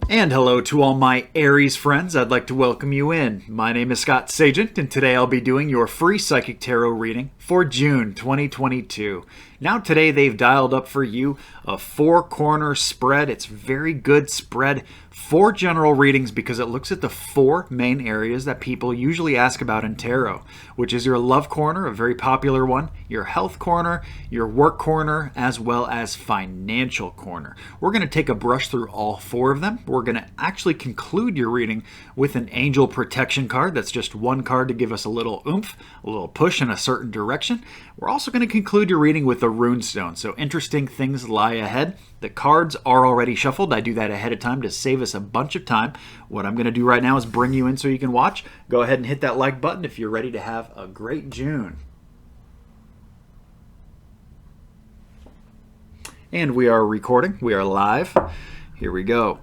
And hello to all my Aries friends. I'd like to welcome you in. My name is Scott Sagent, and today I'll be doing your free psychic tarot reading for June 2022. Now today they've dialed up for you a 4-corner spread. It's a very good spread for general readings because it looks at the 4 main areas that people usually ask about in tarot, which is your love corner, a very popular one, your health corner, your work corner, as well as financial corner. We're going to take a brush through all 4 of them. We're going to actually conclude your reading with an angel protection card. That's just one card to give us a little oomph, a little push in a certain direction. We're also going to conclude your reading with a rune stone. So interesting things lie ahead. The cards are already shuffled. I do that ahead of time to save us a bunch of time. What I'm going to do right now is bring you in so you can watch. Go ahead and hit that like button if you're ready to have a great June. And we are recording. We are live. Here we go.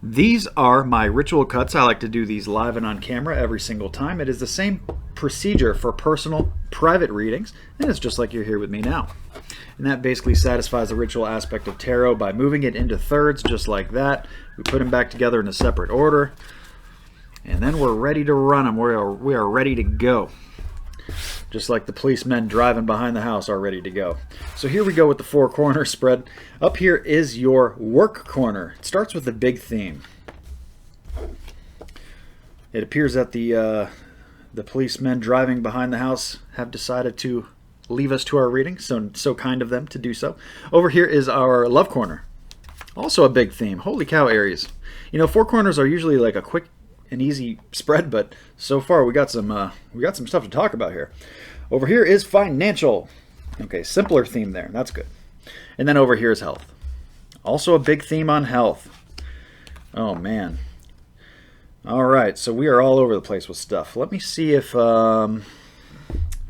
These are my ritual cuts. I like to do these live and on camera every single time. It is the same procedure for personal, private readings, and it's just like you're here with me now. And that basically satisfies the ritual aspect of tarot by moving it into thirds, just like that. We put them back together in a separate order, and then we're ready to run them. We are ready to go. Just like the policemen driving behind the house are ready to go. So here we go with the 4-corner spread. Up here is your work corner. It starts with a big theme. It appears that the policemen driving behind the house have decided to leave us to our reading, so kind of them to do so. Over here is our love corner. Also a big theme. Holy cow, Aries. You know, 4 corners are usually like a quick and easy spread, but so far we got some stuff to talk about here. Over here is financial. Okay, simpler theme there. That's good. And then over here is health. Also a big theme on health. Oh man. All right, so we are all over the place with stuff. Let me see if I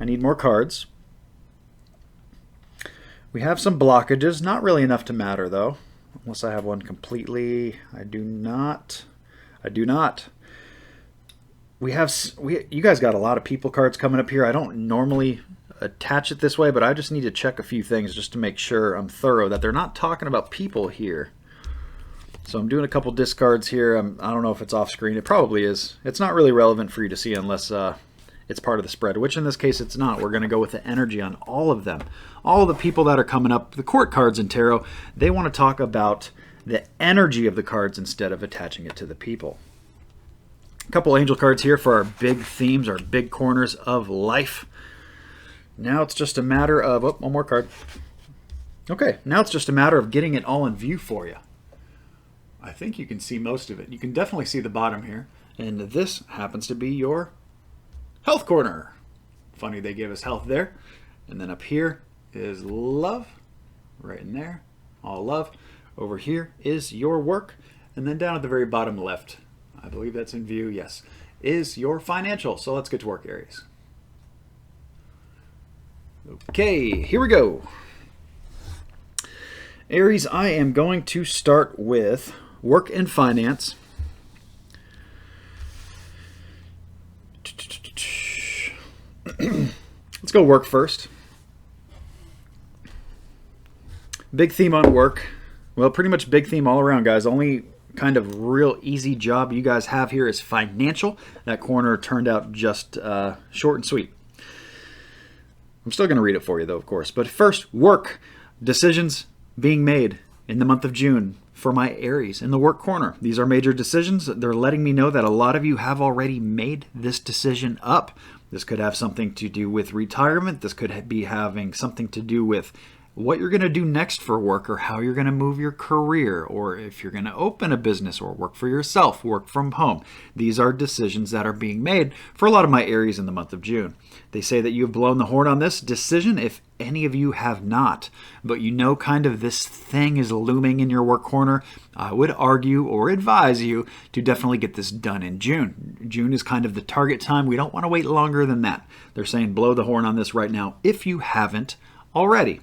need more cards. We have some blockages. Not really enough to matter though, unless I have one completely. I do not. You guys got a lot of people cards coming up here. I don't normally attach it this way, but I just need to check a few things just to make sure I'm thorough, that they're not talking about people here. So I'm doing a couple discards here. I don't know if it's off screen. It probably is. It's not really relevant for you to see unless it's part of the spread, which in this case it's not. We're going to go with the energy on all of them. All of the people that are coming up, the court cards in tarot, they want to talk about the energy of the cards instead of attaching it to the people. A couple angel cards here for our big themes, our big corners of life. Now it's just a matter of, oh, one more card. Okay, now it's just a matter of getting it all in view for you. I think you can see most of it. You can definitely see the bottom here. And this happens to be your health corner. Funny they gave us health there. And then up here is love. Right in there. All love. Over here is your work. And then down at the very bottom left, I believe that's in view, yes, is your financial. So let's get to work, Aries. Okay, here we go. Aries, I am going to start with work and finance. Let's go work first. Big theme on work. Well, pretty much big theme all around, guys. Only kind of real easy job you guys have here is financial. That corner turned out just short and sweet. I'm still going to read it for you though, of course. But first, work. Decisions being made in the month of June for my Aries in the work corner. These are major decisions. They're letting me know that a lot of you have already made this decision up. This could have something to do with retirement. This could be having something to do with what you're going to do next for work, or how you're going to move your career, or if you're going to open a business or work for yourself, work from home. These are decisions that are being made for a lot of my Aries in the month of June. They say that you've blown the horn on this decision if any of you have not, but you know kind of this thing is looming in your work corner. I would argue or advise you to definitely get this done in June. June is kind of the target time. We don't want to wait longer than that. They're saying blow the horn on this right now if you haven't already.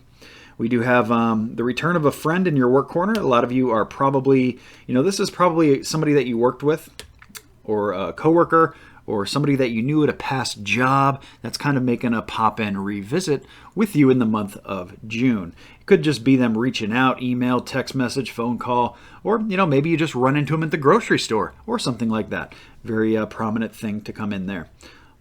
We do have the return of a friend in your work corner. A lot of you are probably, this is probably somebody that you worked with, or a coworker, or somebody that you knew at a past job that's kind of making a pop-in revisit with you in the month of June. It could just be them reaching out, email, text message, phone call, or maybe you just run into them at the grocery store or something like that. Very prominent thing to come in there.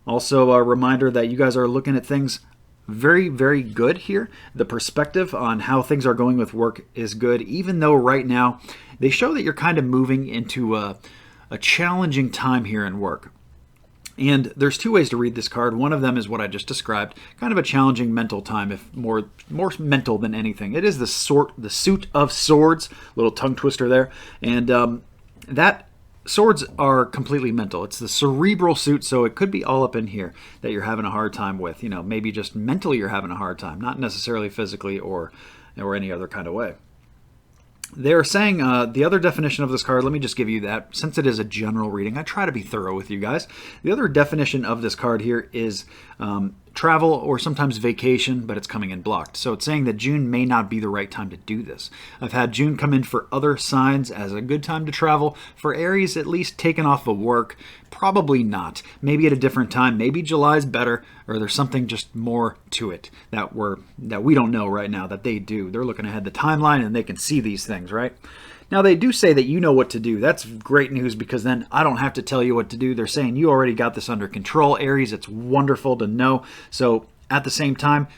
Also, a reminder that you guys are looking at things very, very good here. The perspective on how things are going with work is good, even though right now they show that you're kind of moving into a challenging time here in work. And there's two ways to read this card. One of them is what I just described, kind of a challenging mental time, if more mental than anything. It is the suit of swords, little tongue twister there, and that swords are completely mental. It's the cerebral suit, so it could be all up in here that you're having a hard time with. Maybe just mentally you're having a hard time, not necessarily physically or any other kind of way. They're saying the other definition of this card, let me just give you that. Since it is a general reading, I try to be thorough with you guys. The other definition of this card here is travel or sometimes vacation, but it's coming in blocked. So it's saying that June may not be the right time to do this. I've had June come in for other signs as a good time to travel. For Aries, at least taken off of work, probably not. Maybe at a different time. Maybe July's better, or there's something just more to it that we don't know right now that they do. They're looking ahead the timeline and they can see these things, right? Now, they do say that you know what to do. That's great news because then I don't have to tell you what to do. They're saying you already got this under control, Aries. It's wonderful to know. So at the same time,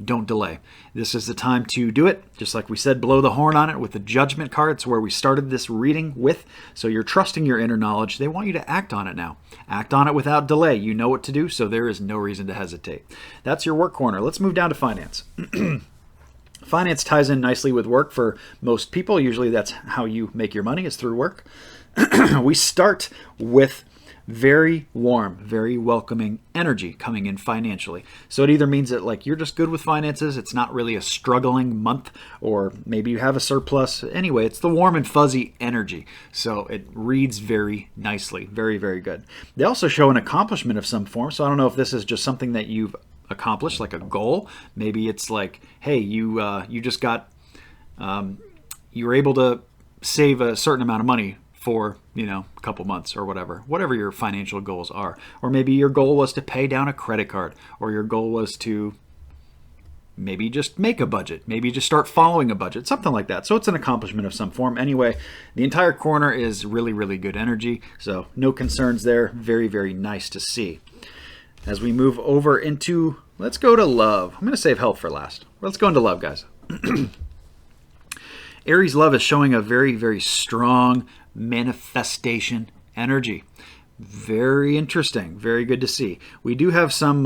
don't delay. This is the time to do it. Just like we said, blow the horn on it with the Judgment card. It's where we started this reading with. So you're trusting your inner knowledge. They want you to act on it now. Act on it without delay. You know what to do, so there is no reason to hesitate. That's your work corner. Let's move down to finance. Finance ties in nicely with work for most people. Usually that's how you make your money, is through work. We start with very warm, very welcoming energy coming in financially. So it either means that you're just good with finances, it's not really a struggling month, or maybe you have a surplus. Anyway, it's the warm and fuzzy energy. So it reads very nicely, very, very good. They also show an accomplishment of some form. So I don't know if this is just something that you've accomplished, like a goal. Maybe it's like, hey, you just got, you were able to save a certain amount of money for a couple months or whatever your financial goals are. Or maybe your goal was to pay down a credit card, or your goal was to maybe just make a budget, maybe just start following a budget, something like that. So it's an accomplishment of some form. Anyway, the entire corner is really, really good energy. So no concerns there. Very, very nice to see. As we move over into, let's go to love. I'm going to save health for last. Let's go into love, guys. Aries love is showing a very, very strong manifestation energy. Very interesting. Very good to see. We do have some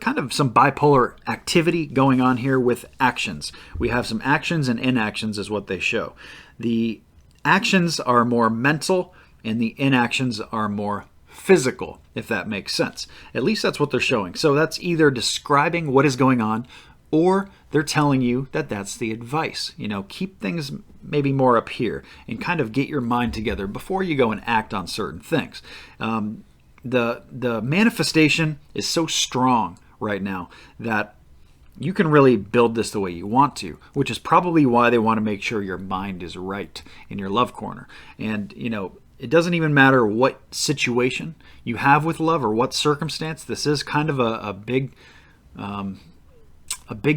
kind of some bipolar activity going on here with actions. We have some actions and inactions is what they show. The actions are more mental and the inactions are more physical, if that makes sense. At least that's what they're showing. So that's either describing what is going on, or they're telling you that that's the advice. Keep things maybe more up here and kind of get your mind together before you go and act on certain things. The manifestation is so strong right now that you can really build this the way you want to, which is probably why they want to make sure your mind is right in your love corner. And, it doesn't even matter what situation you have with love or what circumstance. This is kind of a big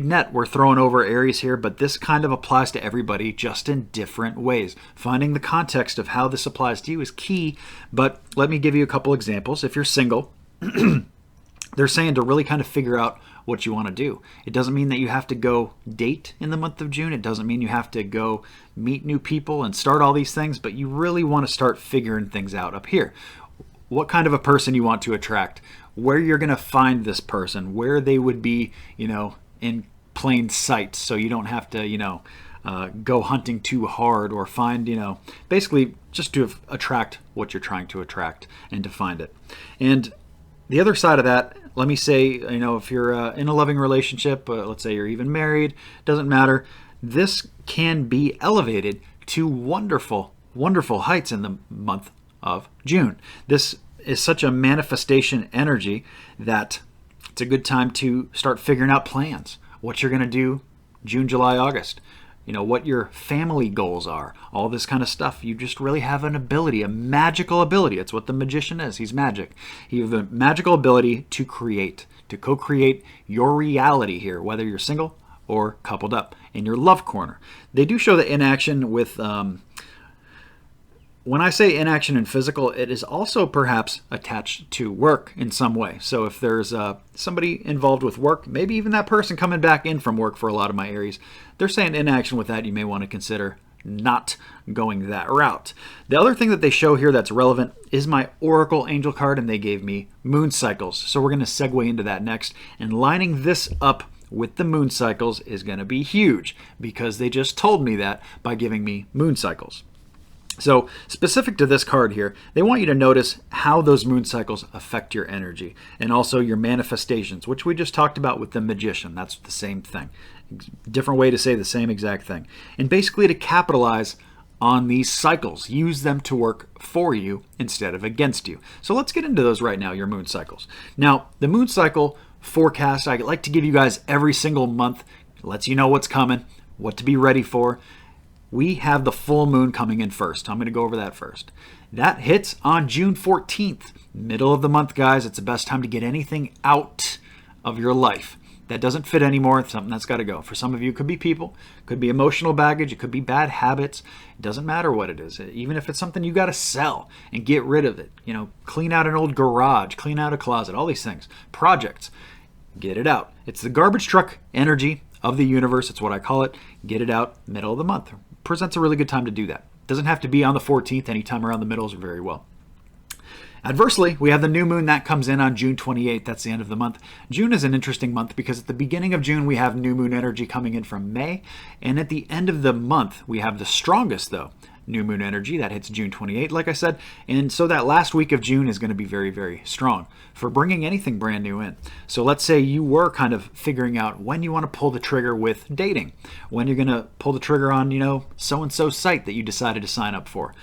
net we're throwing over Aries here, but this kind of applies to everybody, just in different ways. Finding the context of how this applies to you is key, but let me give you a couple examples. If you're single, they're saying to really kind of figure out what you want to do. It doesn't mean that you have to go date in the month of June. It doesn't mean you have to go meet new people and start all these things, but you really want to start figuring things out up here. What kind of a person you want to attract, where you're going to find this person, where they would be, in plain sight, so you don't have to, go hunting too hard or find, basically just to attract what you're trying to attract and to find it. And the other side of that, let me say, if you're in a loving relationship, let's say you're even married, doesn't matter. This can be elevated to wonderful, wonderful heights in the month of June. This is such a manifestation energy that it's a good time to start figuring out plans. What you're going to do June, July, August. what your family goals are, all this kind of stuff. You just really have an ability, a magical ability. It's what the magician is. He's magic. You have a magical ability to create, to co-create your reality here, whether you're single or coupled up in your love corner. They do show the inaction with, when I say inaction in physical, it is also perhaps attached to work in some way. So if there's somebody involved with work, maybe even that person coming back in from work for a lot of my Aries, they're saying inaction with that. You may want to consider not going that route. The other thing that they show here that's relevant is my Oracle Angel card, and they gave me moon cycles. So we're going to segue into that next. And lining this up with the moon cycles is going to be huge because they just told me that by giving me moon cycles. So specific to this card here, they want you to notice how those moon cycles affect your energy and also your manifestations, which we just talked about with the magician. That's the same thing. Different way to say the same exact thing. And basically to capitalize on these cycles, use them to work for you instead of against you. So let's get into those right now, your moon cycles. Now, the moon cycle forecast I like to give you guys every single month. It lets you know what's coming, what to be ready for. We have the full moon coming in first. I'm going to go over that first. That hits on June 14th, middle of the month, guys. It's the best time to get anything out of your life that doesn't fit anymore. It's something that's got to go. For some of you, it could be people, could be emotional baggage, it could be bad habits. It doesn't matter what it is. Even if it's something you got to sell and get rid of it. Clean out an old garage, clean out a closet, all these things. Projects, get it out. It's the garbage truck energy of the universe. It's what I call it. Get it out middle of the month. Presents a really good time to do that. Doesn't have to be on the 14th. Anytime around the middles are very well. Adversely, we have the new moon that comes in on June 28th. That's the end of the month. June is an interesting month because at the beginning of June, we have new moon energy coming in from May. And at the end of the month, we have the strongest, though, new moon energy. That hits June 28th, like I said. And so that last week of June is going to be very, very strong for bringing anything brand new in. So let's say you were kind of figuring out when you want to pull the trigger with dating, when you're going to pull the trigger on, so-and-so site that you decided to sign up for.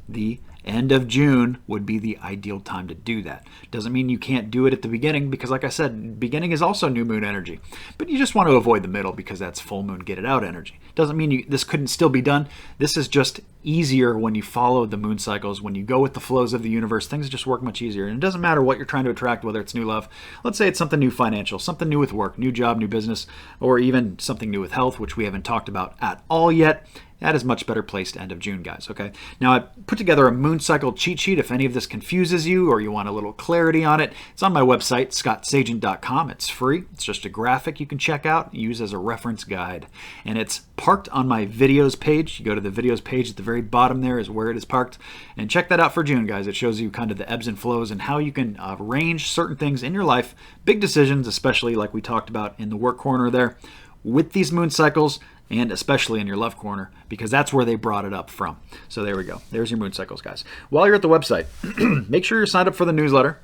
The end of June would be the ideal time to do that. Doesn't mean you can't do it at the beginning because, like I said, beginning is also new moon energy. But you just want to avoid the middle because that's full moon, get it out energy. Doesn't mean this couldn't still be done. This is just easier when you follow the moon cycles. When you go with the flows of the universe, things just work much easier. And it doesn't matter what you're trying to attract, whether it's new love. Let's say it's something new financial, something new with work, new job, new business, or even something new with health, which we haven't talked about at all yet. That is much better placed end of June, guys, okay? Now, I put together a moon cycle cheat sheet. If any of this confuses you or you want a little clarity on it, it's on my website, scottsagent.com. It's free. It's just a graphic you can check out, use as a reference guide. And it's parked on my videos page. You go to the videos page at the very bottom there is where it is parked. And check that out for June, guys. It shows you kind of the ebbs and flows and how you can arrange certain things in your life, big decisions, especially like we talked about in the work corner there, with these moon cycles, and especially in your love corner, because that's where they brought it up from. So there we go. There's your moon cycles, guys. While you're at the website, make sure you're signed up for the newsletter.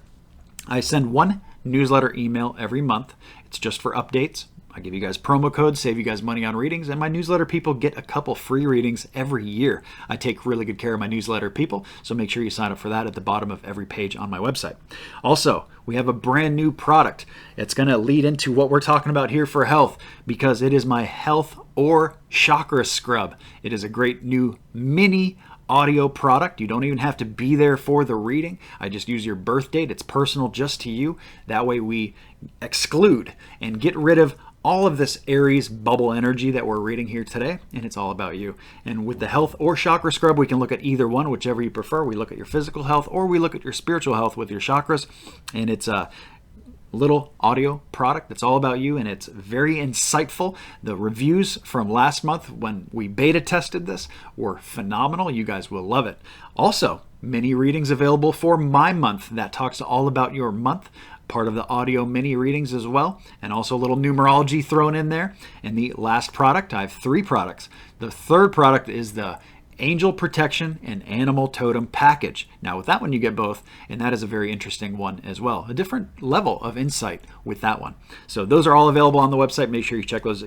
I send one newsletter email every month. It's just for updates. I give you guys promo codes, save you guys money on readings, and my newsletter people get a couple free readings every year. I take really good care of my newsletter people, so make sure you sign up for that at the bottom of every page on my website. Also, we have a brand new product. It's going to lead into what we're talking about here for health, because it is my health or chakra scrub. It is a great new mini audio product. You don't even have to be there for the reading. I just use your birth date. It's personal just to you. That way we exclude and get rid of all of this Aries bubble energy that we're reading here today, and it's all about you. And with the health or chakra scrub, we can look at either one, whichever you prefer. We look at your physical health or we look at your spiritual health with your chakras, and it's a little audio product that's all about you, and it's very insightful. The reviews from last month when we beta tested this were phenomenal. You guys will love it. Also, mini readings available for my month that talks all about your month. Part of the audio mini readings as well, and also a little numerology thrown in there. And the last product, I have 3 products. The third product is the Angel Protection and Animal Totem Package. Now with that one you get both, and that is a very interesting one as well. A different level of insight with that one. So those are all available on the website. Make sure you check those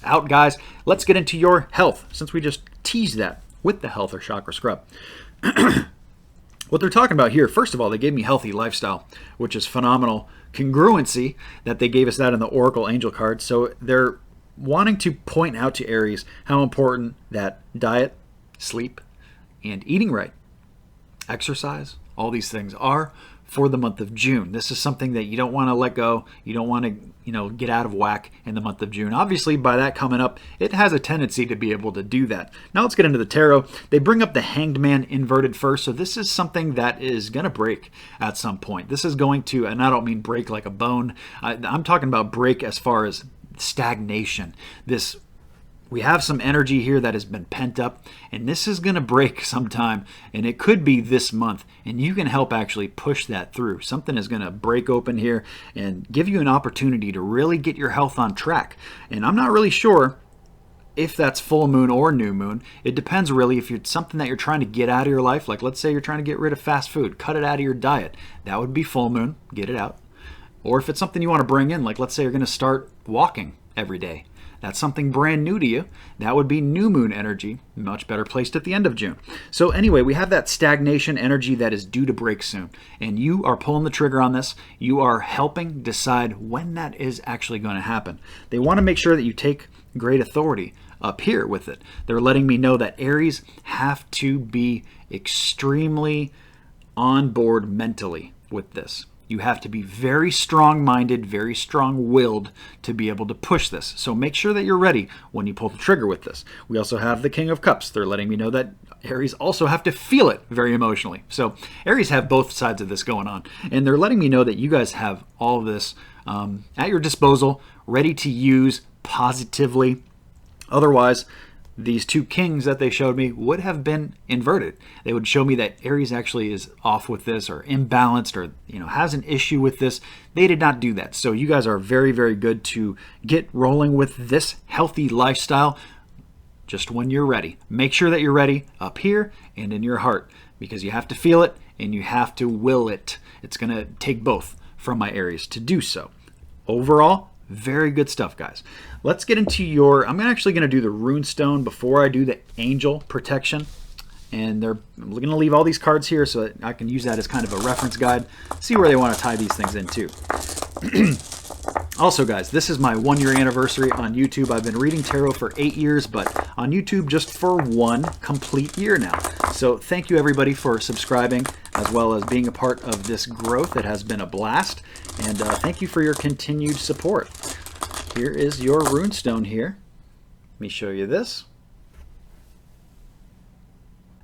out, guys. Let's get into your health, since we just teased that with the health or chakra scrub. What they're talking about here, first of all, they gave me healthy lifestyle, which is phenomenal. Congruency that they gave us that in the Oracle Angel card. So they're wanting to point out to Aries how important that diet, sleep, and eating right, exercise, all these things are for the month of June. This is something that you don't want to let go. You don't want to, get out of whack in the month of June. Obviously, by that coming up, it has a tendency to be able to do that. Now let's get into the tarot. They bring up the Hanged Man inverted first, so this is something that is going to break at some point. This is going to, and I don't mean break like a bone. I'm talking about break as far as stagnation. We have some energy here that has been pent up, and this is going to break sometime, and it could be this month, and you can help actually push that through. Something is going to break open here and give you an opportunity to really get your health on track. And I'm not really sure if that's full moon or new moon. It depends really if it's something that you're trying to get out of your life. Like let's say you're trying to get rid of fast food, cut it out of your diet. That would be full moon, get it out. Or if it's something you want to bring in, like let's say you're going to start walking every day. That's something brand new to you. That would be new moon energy, much better placed at the end of June. So anyway, we have that stagnation energy that is due to break soon. And you are pulling the trigger on this. You are helping decide when that is actually going to happen. They want to make sure that you take great authority up here with it. They're letting me know that Aries have to be extremely on board mentally with this. You have to be very strong-minded, very strong-willed to be able to push this. So make sure that you're ready when you pull the trigger with this. We also have the King of Cups. They're letting me know that Aries also have to feel it very emotionally. So Aries have both sides of this going on. And they're letting me know that you guys have all of this at your disposal, ready to use positively. Otherwise, these two kings that they showed me would have been inverted. They would show me that Aries actually is off with this or imbalanced or has an issue with this. They did not do that. So you guys are very, very good to get rolling with this healthy lifestyle just when you're ready. Make sure that you're ready up here and in your heart because you have to feel it and you have to will it. It's going to take both from my Aries to do so. Overall, very good stuff, guys. Let's get into I'm actually going to do the rune stone before I do the angel protection. And I'm going to leave all these cards here so that I can use that as kind of a reference guide. See where they want to tie these things into. Also, guys, this is my 1-year anniversary on YouTube. I've been reading tarot for 8 years, but on YouTube just for 1 complete year now. So thank you, everybody, for subscribing as well as being a part of this growth. It has been a blast. And thank you for your continued support. Here is your runestone here. Let me show you this.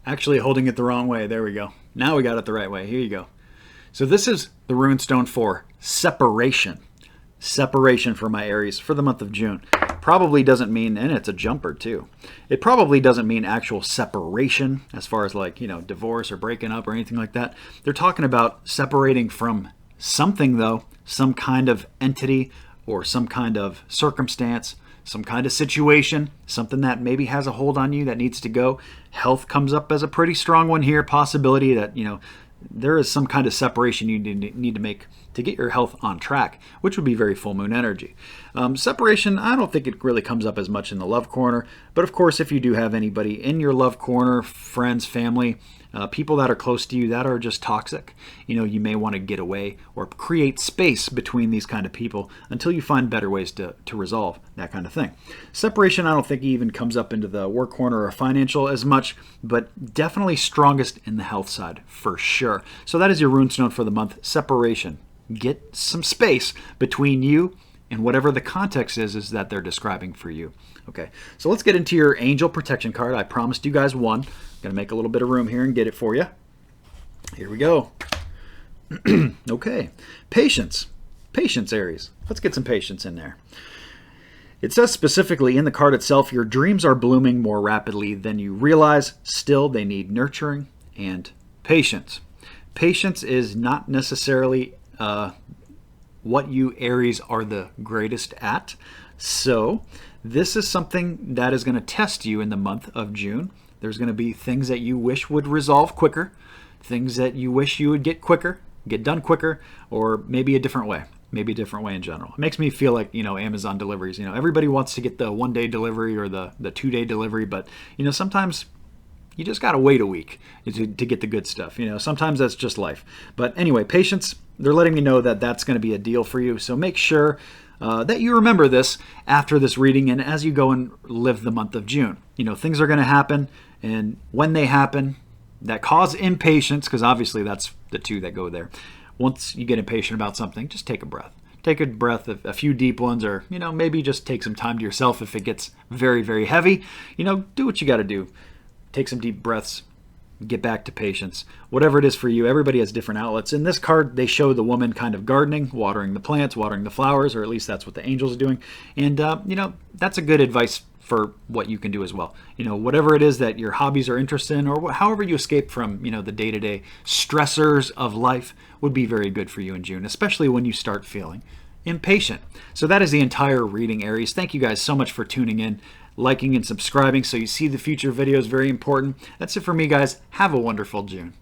Actually holding it the wrong way. There we go. Now we got it the right way. Here you go. So this is the runestone for separation. Separation for my Aries for the month of June. Probably doesn't mean, and it's a jumper too. It probably doesn't mean actual separation as far as like, divorce or breaking up or anything like that. They're talking about separating from something though, some kind of entity or some kind of circumstance, some kind of situation, something that maybe has a hold on you that needs to go. Health comes up as a pretty strong one here. Possibility that, there is some kind of separation you need to make to get your health on track, which would be very full moon energy. Separation, I don't think it really comes up as much in the love corner, but of course, if you do have anybody in your love corner, friends, family, people that are close to you that are just toxic, you may want to get away or create space between these kind of people until you find better ways to resolve that kind of thing. Separation, I don't think even comes up into the work corner or financial as much, but definitely strongest in the health side for sure. So that is your runestone for the month, separation. Get some space between you and whatever the context is that they're describing for you. Okay, so let's get into your angel protection card. I promised you guys one. I'm going to make a little bit of room here and get it for you. Here we go. Okay, patience. Patience, Aries. Let's get some patience in there. It says specifically in the card itself, your dreams are blooming more rapidly than you realize. Still, they need nurturing and patience. Patience is not necessarily what you Aries are the greatest at. So this is something that is going to test you in the month of June. There's going to be things that you wish would resolve quicker, things that you wish you would get done quicker, or maybe a different way. Maybe a different way in general. It makes me feel like, Amazon deliveries. Everybody wants to get the 1-day delivery or the 2-day delivery, but, sometimes you just got to wait a week to get the good stuff. Sometimes that's just life. But anyway, patience, they're letting me know that that's going to be a deal for you. So make sure that you remember this after this reading and as you go and live the month of June. Things are going to happen, and when they happen, that cause impatience, because obviously that's the two that go there. Once you get impatient about something, just take a breath. Take a breath, a few deep ones, or, maybe just take some time to yourself if it gets very, very heavy. Do what you got to do. Take some deep breaths. Get back to patience. Whatever it is for you, everybody has different outlets. In this card, they show the woman kind of gardening, watering the plants, watering the flowers, or at least that's what the angels are doing. And, that's a good advice for what you can do as well. Whatever it is that your hobbies are interested in, or however you escape from, the day-to-day stressors of life would be very good for you in June, especially when you start feeling impatient. So that is the entire reading, Aries. Thank you guys so much for tuning in, liking and subscribing so you see the future videos. Very important. That's it for me, guys. Have a wonderful June.